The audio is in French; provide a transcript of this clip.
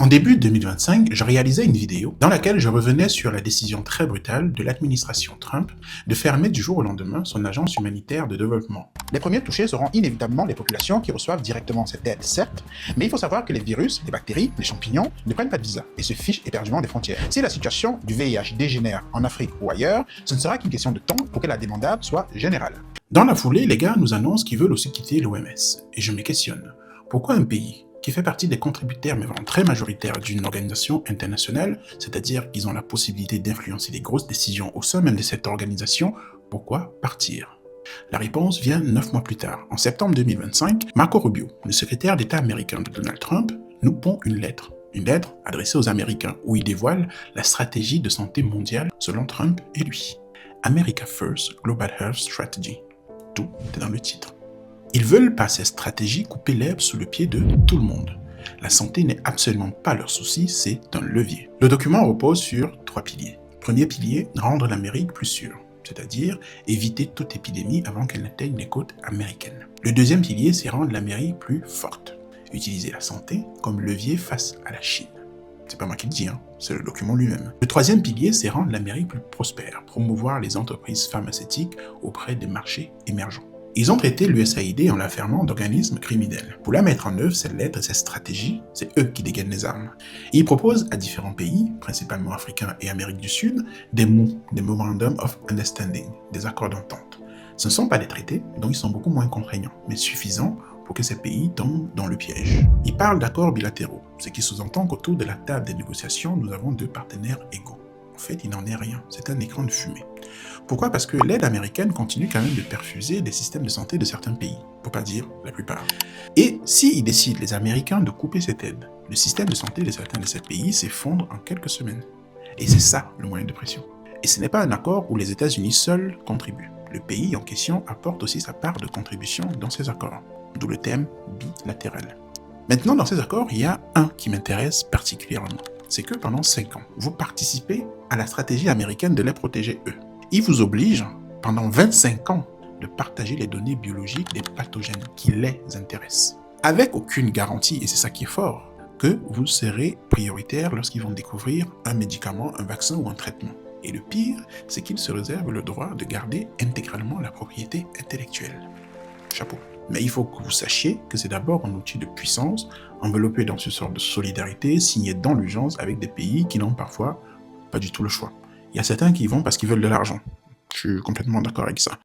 début 2025, je réalisais une vidéo dans laquelle je revenais sur la décision très brutale de l'administration Trump de fermer du jour au lendemain son agence humanitaire de développement. Les premiers touchés seront inévitablement les populations qui reçoivent directement cette aide, certes, mais il faut savoir que les virus, les bactéries, les champignons ne prennent pas de visa et se fichent éperdument des frontières. Si la situation du VIH dégénère en Afrique ou ailleurs, ce ne sera qu'une question de temps pour que la demandade soit générale. Dans la foulée, les gars nous annoncent qu'ils veulent aussi quitter l'OMS. Et je me questionne, pourquoi un pays qui fait partie des contributeurs, mais vraiment très majoritaires d'une organisation internationale, c'est-à-dire qu'ils ont la possibilité d'influencer des grosses décisions au sein même de cette organisation, pourquoi partir? La réponse vient 9 mois plus tard. En septembre 2025, Marco Rubio, le secrétaire d'État américain de Donald Trump, nous pond une lettre adressée aux Américains, où il dévoile la stratégie de santé mondiale selon Trump et lui. America First Global Health Strategy. Tout est dans le titre. Ils veulent par cette stratégie couper l'herbe sous le pied de tout le monde. La santé n'est absolument pas leur souci, c'est un levier. Le document repose sur 3 piliers. Premier pilier, rendre l'Amérique plus sûre, c'est-à-dire éviter toute épidémie avant qu'elle n'atteigne les côtes américaines. Le deuxième pilier, c'est rendre l'Amérique plus forte, utiliser la santé comme levier face à la Chine. C'est pas moi qui le dis, c'est le document lui-même. Le troisième pilier, c'est rendre l'Amérique plus prospère, promouvoir les entreprises pharmaceutiques auprès des marchés émergents. Ils ont traité l'USAID en la fermant d'organisme criminel. Pour la mettre en œuvre, cette lettre et cette stratégie, c'est eux qui dégainent les armes. Et ils proposent à différents pays, principalement africains et Amérique du Sud, des MOU, des Memorandum of Understanding, des accords d'entente. Ce ne sont pas des traités, donc ils sont beaucoup moins contraignants, mais suffisants pour que ces pays tombent dans le piège. Ils parlent d'accords bilatéraux, ce qui sous-entend qu'autour de la table des négociations, nous avons 2 partenaires égaux. En fait, il n'en est rien, c'est un écran de fumée. Pourquoi? Parce que l'aide américaine continue quand même de perfuser les systèmes de santé de certains pays, pour pas dire la plupart. Et s'ils décident, les Américains, de couper cette aide, le système de santé de certains de ces pays s'effondre en quelques semaines. Et c'est ça le moyen de pression. Et ce n'est pas un accord où les États-Unis seuls contribuent. Le pays en question apporte aussi sa part de contribution dans ces accords, d'où le thème bilatéral. Maintenant, dans ces accords, il y a un qui m'intéresse particulièrement. C'est que pendant 5 ans, vous participez à la stratégie américaine de les protéger eux. Ils vous obligent, pendant 25 ans, de partager les données biologiques des pathogènes qui les intéressent. Avec aucune garantie, et c'est ça qui est fort, que vous serez prioritaire lorsqu'ils vont découvrir un médicament, un vaccin ou un traitement. Et le pire, c'est qu'ils se réservent le droit de garder intégralement la propriété intellectuelle. Chapeau. Mais il faut que vous sachiez que c'est d'abord un outil de puissance, enveloppé dans ce sort de solidarité, signé dans l'urgence avec des pays qui n'ont parfois pas du tout le choix. Il y a certains qui y vont parce qu'ils veulent de l'argent. Je suis complètement d'accord avec ça.